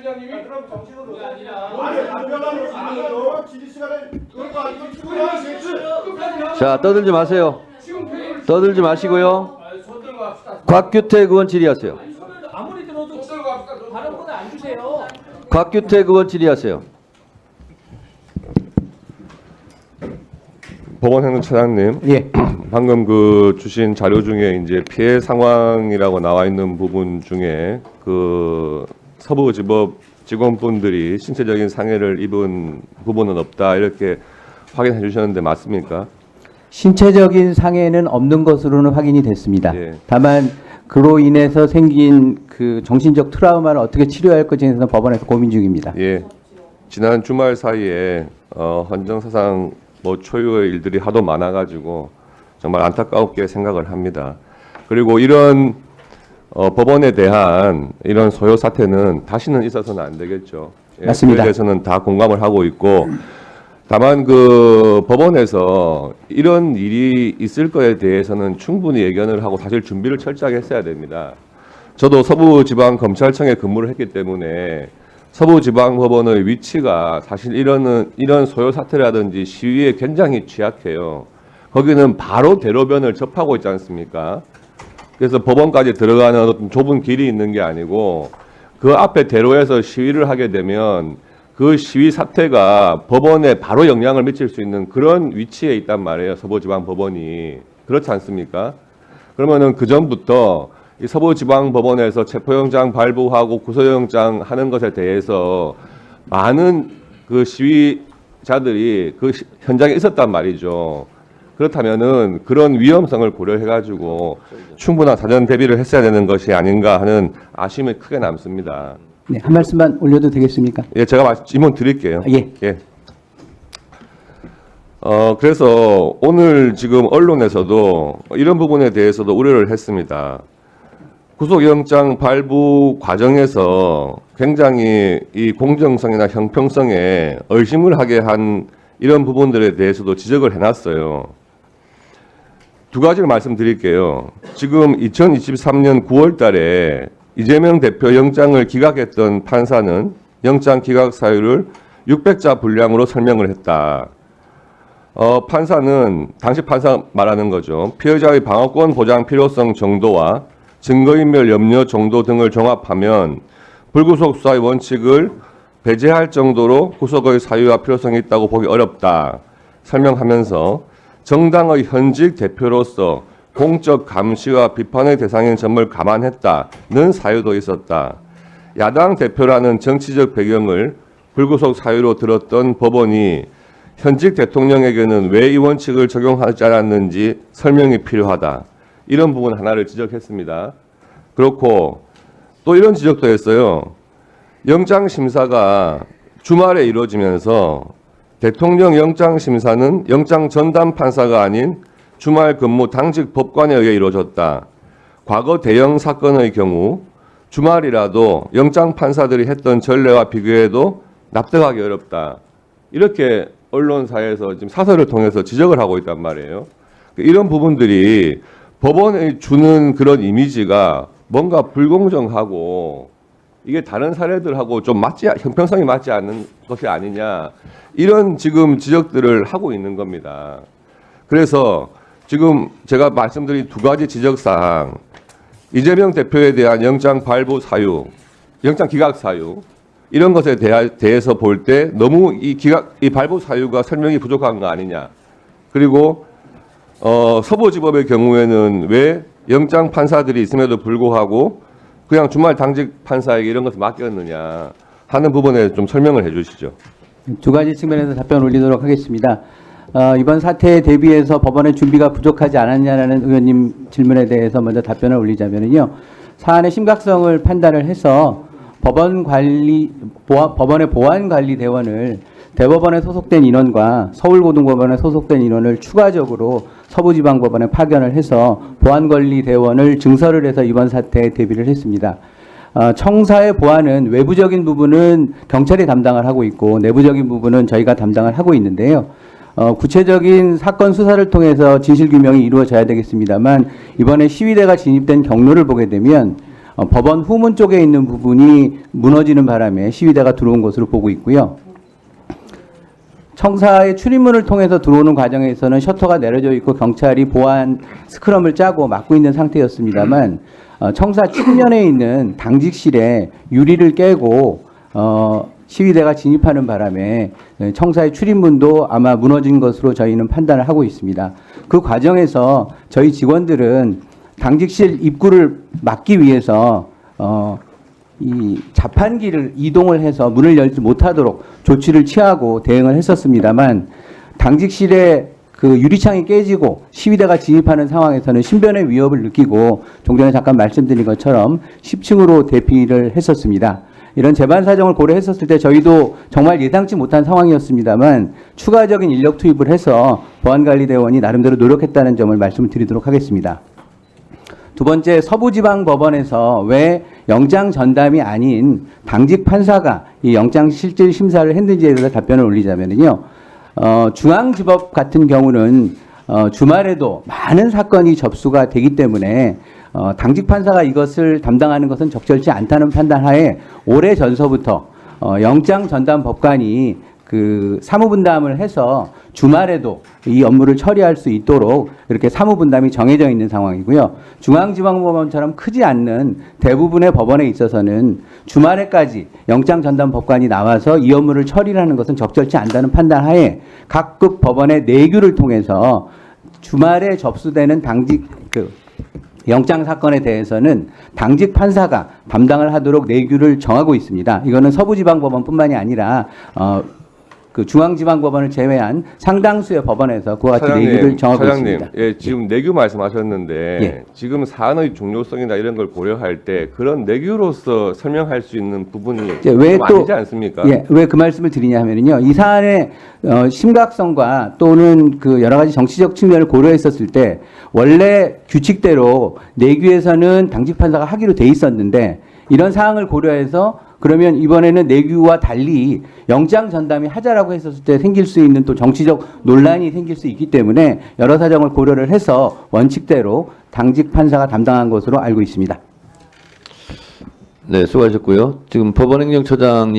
위원장님이 그럼 정식으로 아니 답변하는 지지 시간을 이거 자, 떠들지 마세요. 떠들지 마시고요. 서들어갑시다. 곽규택 의원 질의하세요. 아무리 들어도 서들어갑시다. 발언권을 안 주세요. 곽규택 의원 질의하세요. 법원행정처장님, 예. 방금 그 주신 자료 중에 이제 피해 상황이라고 나와 있는 부분 중에 그 서부지법 직원분들이 신체적인 상해를 입은 부분은 없다 이렇게 확인해 주셨는데 맞습니까? 신체적인 상해는 없는 것으로는 확인이 됐습니다. 예. 다만 그로 인해서 생긴 그 정신적 트라우마를 어떻게 치료할 것에 대해서는 법원에서 고민 중입니다. 예. 지난 주말 사이에 헌정사상 뭐 초유의 일들이 하도 많아가지고 정말 안타깝게 생각을 합니다. 그리고 이런 법원에 대한 이런 소요 사태는 다시는 있어서는 안 되겠죠. 예, 맞습니다. 그에 대해서는 다 공감을 하고 있고 다만 그 법원에서 이런 일이 있을 거에 대해서는 충분히 예견을 하고 사실 준비를 철저하게 했어야 됩니다. 저도 서부지방검찰청에 근무를 했기 때문에 서부지방법원의 위치가 사실 이런 소요 사태라든지 시위에 굉장히 취약해요. 거기는 바로 대로변을 접하고 있지 않습니까? 그래서 법원까지 들어가는 어떤 좁은 길이 있는 게 아니고 그 앞에 대로에서 시위를 하게 되면 그 시위 사태가 법원에 바로 영향을 미칠 수 있는 그런 위치에 있단 말이에요. 서부지방법원이. 그렇지 않습니까? 그러면은 그 전부터 이 서부지방법원에서 체포영장 발부하고 구속영장 하는 것에 대해서 많은 그 시위자들이 그 현장에 있었단 말이죠. 그렇다면은 그런 위험성을 고려해가지고 충분한 사전 대비를 했어야 되는 것이 아닌가 하는 아쉬움이 크게 남습니다. 네, 한 말씀만 올려도 되겠습니까? 예, 제가 질문 드릴게요. 예. 예. 그래서 오늘 지금 언론에서도 이런 부분에 대해서도 우려를 했습니다. 구속영장 발부 과정에서 굉장히 이 공정성이나 형평성에 의심을 하게 한 이런 부분들에 대해서도 지적을 해놨어요. 두 가지를 말씀드릴게요. 지금 2023년 9월 달에 이재명 대표 영장을 기각했던 판사는 영장 기각 사유를 600자 분량으로 설명을 했다. 판사는 당시 판사 말하는 거죠. 피해자의 방어권 보장 필요성 정도와 증거인멸 염려 정도 등을 종합하면 불구속 수사의 원칙을 배제할 정도로 구속의 사유와 필요성이 있다고 보기 어렵다. 설명하면서 정당의 현직 대표로서 공적 감시와 비판의 대상인 점을 감안했다는 사유도 있었다. 야당 대표라는 정치적 배경을 불구속 사유로 들었던 법원이 현직 대통령에게는 왜 이 원칙을 적용하지 않았는지 설명이 필요하다. 이런 부분 하나를 지적했습니다. 그렇고 또 이런 지적도 했어요. 영장 심사가 주말에 이루어지면서 대통령 영장 심사는 영장 전담 판사가 아닌 주말 근무 당직 법관에 의해 이루어졌다. 과거 대형 사건의 경우 주말이라도 영장 판사들이 했던 전례와 비교해도 납득하기 어렵다. 이렇게 언론사에서 지금 사설을 통해서 지적을 하고 있단 말이에요. 이런 부분들이 법원에 주는 그런 이미지가 뭔가 불공정하고 이게 다른 사례들하고 좀 형평성이 맞지 않는 것이 아니냐 이런 지금 지적들을 하고 있는 겁니다. 그래서 지금 제가 말씀드린 두 가지 지적사항 이재명 대표에 대한 영장 발부 사유, 영장 기각 사유 이런 것에 대해서 볼 때 너무 이 발부 사유가 설명이 부족한 거 아니냐. 그리고 서부지법의 경우에는 왜 영장 판사들이 있음에도 불구하고 그냥 주말 당직 판사에게 이런 것을 맡겼느냐 하는 부분에 좀 설명을 해 주시죠. 두 가지 측면에서 답변을 올리도록 하겠습니다. 이번 사태에 대비해서 법원의 준비가 부족하지 않았냐라는 의원님 질문에 대해서 먼저 답변을 올리자면요. 사안의 심각성을 판단을 해서 법원의 보안관리대원을 대법원에 소속된 인원과 서울고등법원에 소속된 인원을 추가적으로 서부지방법원에 파견을 해서 보안관리대원을 증설을 해서 이번 사태에 대비를 했습니다. 청사의 보안은 외부적인 부분은 경찰이 담당을 하고 있고 내부적인 부분은 저희가 담당을 하고 있는데요. 구체적인 사건 수사를 통해서 진실규명이 이루어져야 되겠습니다만 이번에 시위대가 진입된 경로를 보게 되면 법원 후문 쪽에 있는 부분이 무너지는 바람에 시위대가 들어온 것으로 보고 있고요. 청사의 출입문을 통해서 들어오는 과정에서는 셔터가 내려져 있고 경찰이 보안 스크럼을 짜고 막고 있는 상태였습니다만 청사 측면에 있는 당직실에 유리를 깨고 시위대가 진입하는 바람에 청사의 출입문도 아마 무너진 것으로 저희는 판단을 하고 있습니다. 그 과정에서 저희 직원들은 당직실 입구를 막기 위해서 이 자판기를 이동을 해서 문을 열지 못하도록 조치를 취하고 대응을 했었습니다만 당직실에 그 유리창이 깨지고 시위대가 진입하는 상황에서는 신변의 위협을 느끼고 좀 전에 잠깐 말씀드린 것처럼 10층으로 대피를 했었습니다. 이런 재반 사정을 고려했었을 때 저희도 정말 예상치 못한 상황이었습니다만 추가적인 인력 투입을 해서 보안관리대원이 나름대로 노력했다는 점을 말씀을 드리도록 하겠습니다. 두 번째, 서부지방법원에서 왜 영장 전담이 아닌 당직 판사가 이 영장 실질 심사를 했는지에 대해서 답변을 올리자면요. 중앙지법 같은 경우는 주말에도 많은 사건이 접수가 되기 때문에 당직 판사가 이것을 담당하는 것은 적절치 않다는 판단하에 오래 전서부터 영장 전담 법관이 그 사무분담을 해서 주말에도 이 업무를 처리할 수 있도록 이렇게 사무분담이 정해져 있는 상황이고요. 중앙지방법원처럼 크지 않는 대부분의 법원에 있어서는 주말에까지 영장 전담 법관이 나와서 이 업무를 처리하는 것은 적절치 않다는 판단하에 각급 법원의 내규를 통해서 주말에 접수되는 당직 영장 사건에 대해서는 당직 판사가 담당을 하도록 내규를 정하고 있습니다. 이거는 서부지방법원뿐만이 아니라 그 중앙지방법원을 제외한 상당수의 법원에서 그와 같이 내규를 정하고 있습니다. 예, 지금 내규 말씀하셨는데 예. 지금 사안의 중요성이나 이런 걸 고려할 때 그런 내규로서 설명할 수 있는 부분이 왜 좀 또 아니지 않습니까? 예, 왜 그 말씀을 드리냐면요, 이 사안의 심각성과 또는 그 여러 가지 정치적 측면을 고려했었을 때 원래 규칙대로 내규에서는 당직 판사가 하기로 돼 있었는데 이런 사항을 고려해서 그러면 이번에는 내규와 달리 영장 전담이 하자라고 했었을 때 생길 수 있는 또 정치적 논란이 생길 수 있기 때문에 여러 사정을 고려를 해서 원칙대로 당직 판사가 담당한 것으로 알고 있습니다. 네, 수고하셨고요. 지금 법원행정처장이